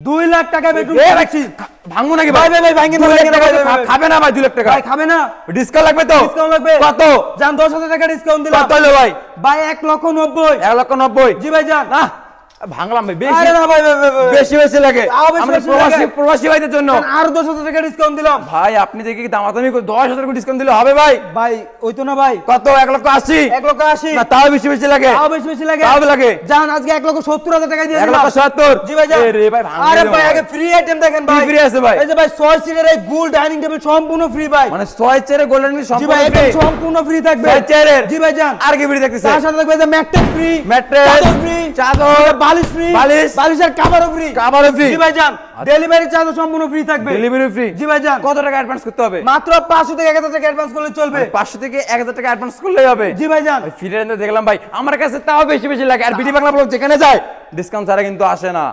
2 লাখ টাকা বেডরুম রাখছি। ভাঙবো নাকি ভাই? ভাই ভাঙেন না, খাবে না ভাই 2 লাখ টাকা। ভাই খাবে না, ডিসকাউন্ট লাগবে তো? ডিসকাউন্ট লাগবে। কত? জান 10,000 টাকা ডিসকাউন্ট দিলাম। কত হলো ভাই? ভাই 1,90,000। 1,90,000? জি ভাই জান। না ভাঙলাম ভাই, বেশি। আরে না ভাই বেশি বেশি লাগে আমরা প্রবাসী ভাইদের জন্য। আর 10,000 টাকা ডিসকাউন্ট দিলাম। ভাই আপনি দেখি দামাদামি করে 10,000 টাকা ডিসকাউন্ট দিলে হবে ভাই? ভাই ওই তো না ভাই। কত? 1,80,000? 1,80,000 না তাও বেশি বেশি লাগে। তাও বেশি বেশি লাগে। তাও লাগে। জান আজকে 1,70,000 টাকা দিয়ে দিলাম। 1,70,000? জি ভাই জান। আরে ভাই ভাঙ। আরে ভাই আগে ফ্রি আইটেম দেখেন ভাই। ফ্রি আছে ভাই? এই যে ভাই 6 সিটের এই গোল্ড ডাইনিং টেবিল সম্পূর্ণ ফ্রি ভাই। মানে 6 চেয়ারে গোল্ডেন জি সম্পূর্ণ ভাই ফ্রি? একদম সম্পূর্ণ ফ্রি থাকবে। 6 চেয়ারের? জি ভাই জান। আর কি ফ্রি দেখতেছে? তার সাথে থাকবে যে ম্যাট্রেস ফ্রি, ম্যাট্রেস ফ্রি, চাদর বালিশ ফ্রি, বালিশের কভারও ফ্রি। কভারও ফ্রি? জি ভাই জান। ডেলিভারি চার্জ সম্পূর্ণ ফ্রি থাকবে। Delivery free? জি ভাই জান। কত টাকা অ্যাডভান্স করতে হবে? মাত্র 500 থেকে 1000 টাকা অ্যাডভান্স করলে চলবে। 500 থেকে 1000 টাকা অ্যাডভান্স করলেই হবে? জি ভাই জান। ফ্রি রেঞ্জে দেখলাম ভাই, আমার কাছে তাও বেশি বেশি লাগে। আর বিডি বাংলা ব্লগ যেখানে যায় ডিসকাউন্ট ছাড়া কিন্তু আসে না।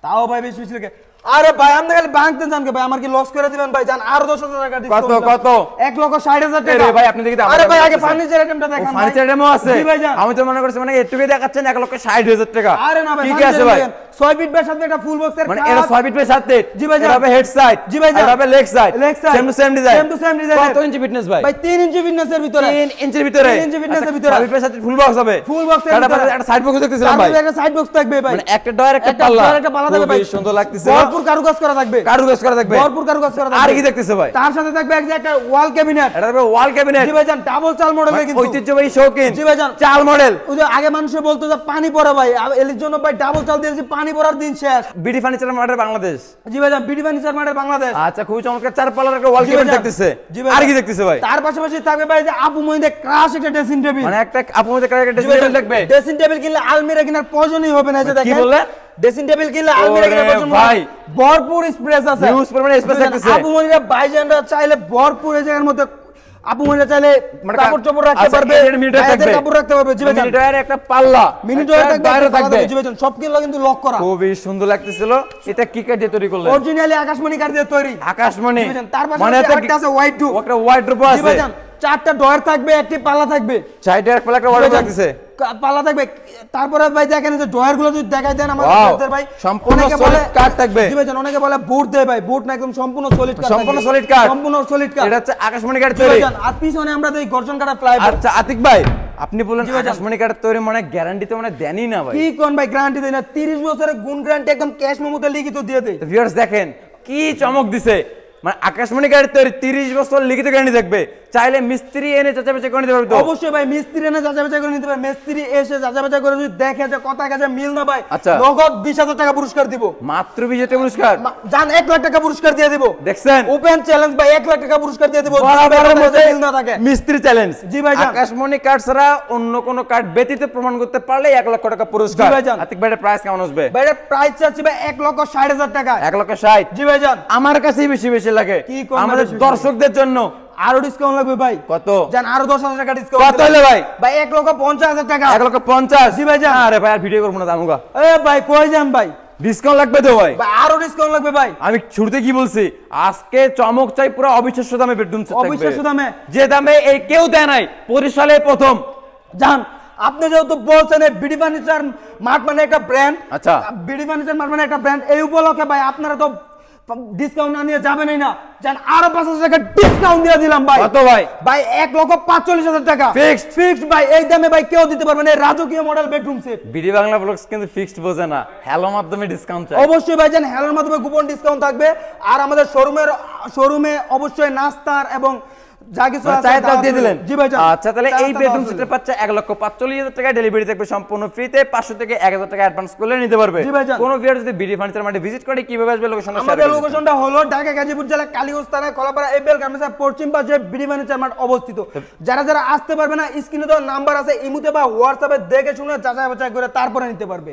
তাও ভাই বেশি বেশি লাগে। আরে ভাই আপনি খালি ভাঙতেন জানকে ভাই, আমার কি লস করে দিবেন ভাই? জান আর 10,000 টাকা ডিসকাউন্ট। কত কত? 1,60,000 টাকা। আরে ভাই আপনি দেখি দাম। আরে ভাই আগে ফার্নিচার আইটেমটা দেখান। ফার্নিচার আইটেমও আছে? জি ভাই জান। আমি তো মনে করছি মানে এটুকুই দেখাচ্ছেন 1,60,000 টাকা। আরে না ভাই কি কি আছে ভাই? 6 ফিট বাই 7 একটা ফুল বক্সের মানে এটা 6 ফিট বাই 7 ফিট? জি ভাই জান। এটা হবে হেড সাইড? জি ভাই জান। এটা হবে leg side? Same to same design? Same to same design. কত ইঞ্চি ফিটনেস ভাই? ভাই 3 ইঞ্চি ফিটনেসের ভিতরে। 3 ইঞ্চির ভিতরে? 3 ইঞ্চি ফিটনেসের ভিতরে। 6 feet by 7 feet full box হবে? ফুল বক্সের ভিতরে একটা সাইড বক্স দেখতেছিলাম ভাই। একটা সাইড বক্স থাকবে ভাই। মানে একটা ডয়ার একটা পাল্লা। একটা পাল্লা থাকবে ভাই। খুব সুন্দর লাগতেছে। ভরপুর কারুকাজ করা থাকবে। কারুকাজ করা থাকবে? ভরপুর কারুকাজ করা থাকবে। আর কি দেখতেছে ভাই? তার সাথে থাকবে একটা ওয়াল ক্যাবিনেট। এটা হবে ওয়াল ক্যাবিনেট? জি ভাই জান। ডাবল চাল মডেলের কিন্তু ঐতিহ্যবাহী শৌখিন। জি ভাই জান। চাল মডেল। ওই যে আগে মানুষ বলতো যে পানি পড়া ভাই, এর জন্য ভাই ডাবল চাল দিয়েছি, পানি পড়ার দিন শেষ। বিডি ফার্নিচার মার্টের বাংলাদেশ? জি ভাই জান। বিডি ফার্নিচার মার্টের বাংলাদেশ। আচ্ছা খুবই চমৎকার। 4 পাল্লার একটা ওয়াল ক্যাবিনেট দেখতেছে। আর কি দেখতেছে ভাই? তার পাশাপাশি থাকবে ভাই যে আপু মহিন্দে ক্রাশ একটা ড্রেসিং টেবিল। মানে একটা আপু মহিন্দে ক্রাশ একটা ড্রেসিং টেবিল থাকবে? ড্রেসিং টেবিল কিনলে আলমিরা কেনার প্রয়োজনই হবে না। এই যে দেখেন। কি বললে? ড্রেসিং টেবিল কিনলে আলমিরা কেনার প্রয়োজন ভাই। ভরপুর স্পেস আছে। হিউজ পরিমাণে স্পেস থাকতেছে। আপু মহিন্দা বাইজানরা চাইলে ভরপুর এই জায়গার মধ্যে আপু মহিন্দা চাইলে কাপড় চোপড় রাখতে পারবে, কাপড় রাখতে পারবে। জি ভাই জান। মিনিটয়ের একটা পাল্লা, মিনিটয়ের থাকবে। জি ভাই জান। সব কিলো কিন্তু লক করা। খুবই সুন্দর লাগতেছিল। এটা কি কাঠ দিয়ে তৈরি করলেন? অরিজিনালি আকাশমণি কাঠ দিয়ে তৈরি। আকাশমণি? জি ভাই জান। তার পাশে একটা আছে হোয়াইট ডু। একটা হোয়াইট ড্রপ আছে? জি ভাই জান। 4টা ডয়ার থাকবে, একটি পাল্লা থাকবে। সাইডে এক পাল্লা একটা ওয়ার্ড লাগতেছে। পাল্লা থাকবে। তারপরে ভাই দেখেন যে ডয়ার গুলো যদি দেখাই দেন আমাদের ভাই সম্পূর্ণ সলিড কাঠ থাকবে। জি ভাই জান। অনেকে বলে বুট দেয় ভাই, বুট না, একদম সম্পূর্ণ সলিড কাঠ। সম্পূর্ণ সলিড কাঠ? সম্পূর্ণ সলিড কাঠ। এটা হচ্ছে আকাশমণি কাঠ তৈরি। আর পিছনে আমরা দেই গর্জন কাটা প্লাইবোর্ড। আচ্ছা আতিক ভাই আপনি বলেন আকাশমণি কাঠ তৈরি মানে গ্যারান্টি তো মানে দেনই না ভাই? কি কোন ভাই গ্যারান্টি দেই না? 30 বছরের গুণ গ্যারান্টি একদম ক্যাশ মেমোতে লিখিত দিয়ে দেই। ভিউয়ার্স দেখেন কি চমক দিছে। মানে আকাশমণি কাঠ তৈরি 30 বছর লিখিত গ্যারান্টি থাকবে। চাইলে মিস্ত্রি এনে যাচাই করে নিতে পারবে তো? অবশ্যই ভাই। মিস্ত্রি এনে যাচাই করে নিতে পারবে। মিস্ত্রি এসে যাচাই করে যদি দেখে যে কথা কাজে মিল না ভাই, আচ্ছা নগদ 20,000 টাকা পুরস্কার দিব। মাত্র 20,000 টাকা পুরস্কার? জান 1 লাখ টাকা পুরস্কার দিয়ে দিব। দেখছেন? ওপেন চ্যালেঞ্জ ভাই, 1 লাখ টাকা পুরস্কার দিয়ে দিব। বরাবরের মধ্যে মিল না থাকে মিস্ত্রি চ্যালেঞ্জ। জি ভাই জান। আকাশমণি কাঠ ছাড়া অন্য কোন কাঠ ব্যতীত প্রমাণ করতে পারলে 1 লক্ষ টাকা পুরস্কার। জি ভাই জান। আতিক ভাইয়ের প্রাইস কেমন আসবে? ভাই এর প্রাইস চাচ্ছি ভাই 1,60,000 টাকা। 1,60,000? জি ভাই জান। আমার কাছেই বেশি বেশি লাগে। আমাদের দর্শকদের জন্য আরো ডিসকাউন্ট লাগবে ভাই। কত? জান আরো 10,000 টাকা ডিসকাউন্ট। কত হলো ভাই? ভাই 1,50,000 টাকা। 1,50,000? জি ভাই জান। আরে ভাই আর ভিডিও করব না দামুগা। এ ভাই কই যান ভাই? ডিসকাউন্ট লাগবে তো ভাই? ভাই আরো ডিসকাউন্ট লাগবে ভাই। আমি শুরুতে কি বলছি, আজকে চমক চাই পুরো অবিশ্বাস্য দামে বেডরুম সেট থাকবে। অবিশ্বাস্য দামে? যে দামে এই কেউ দেয় নাই, বরিশালে প্রথম। জান আপনি যেহেতু বলছেন বিডি ফার্নিচার মার্ট মানে একটা ব্র্যান্ড। আচ্ছা বিডি ফার্নিচার মার্ট মানে একটা ব্র্যান্ড, এই উপলক্ষে ভাই আপনারা তো ডিসকাউন্ট না নিয়ে যাবেনই না। জান আরো 5,000 টাকা ডিসকাউন্ট দিয়ে দিলাম ভাই। কত ভাই? ভাই 1,45,000 টাকা ফিক্সড ভাই। এই দামে ভাই কেউ দিতে পারবে না। এই রাজকীয় model bedroom set. BD Bangla blogs কিন্তু ফিক্সড বোঝে না, হ্যালো মাধ্যমে ডিসকাউন্ট চাই। অবশ্যই ভাই জান হ্যালোর মাধ্যমে কুপন ডিসকাউন্ট থাকবে। আর আমাদের শোরুমে অবশ্যই নাস্তার এবং যা কিছু আছে চাই তাও দিয়ে দিলেন। জি ভাই জান। আচ্ছা তাহলে এই বেডরুম সেটটা পাচ্ছে 1,45,000 টাকা, ডেলিভারি থাকবে সম্পূর্ণ ফ্রিতে। 500 থেকে 1,000 টাকা অ্যাডভান্স করলে নিতে পারবে। জি ভাই জান। কোন ভিউয়ার যদি বিডি ফার্নিচার মার্টে ভিজিট করে কিভাবে আসবে লোকেশনটা শেয়ার আমাদের করুন। লোকেশনটা হলো ঢাকা গাজীপুর জেলা কালীগঞ্জ থানা কলাপাড়া এবেল গার্মেন্টসের পশ্চিম পাশে বিডি ফার্নিচার মার্ট অবস্থিত। যারা আসতে পারবে না স্ক্রিনে দেওয়া নাম্বার আছে, ইমুতে বা হোয়াটসঅ্যাপে দেখে শুনে যাচাই বাছাই করে তারপরে নিতে পারবে।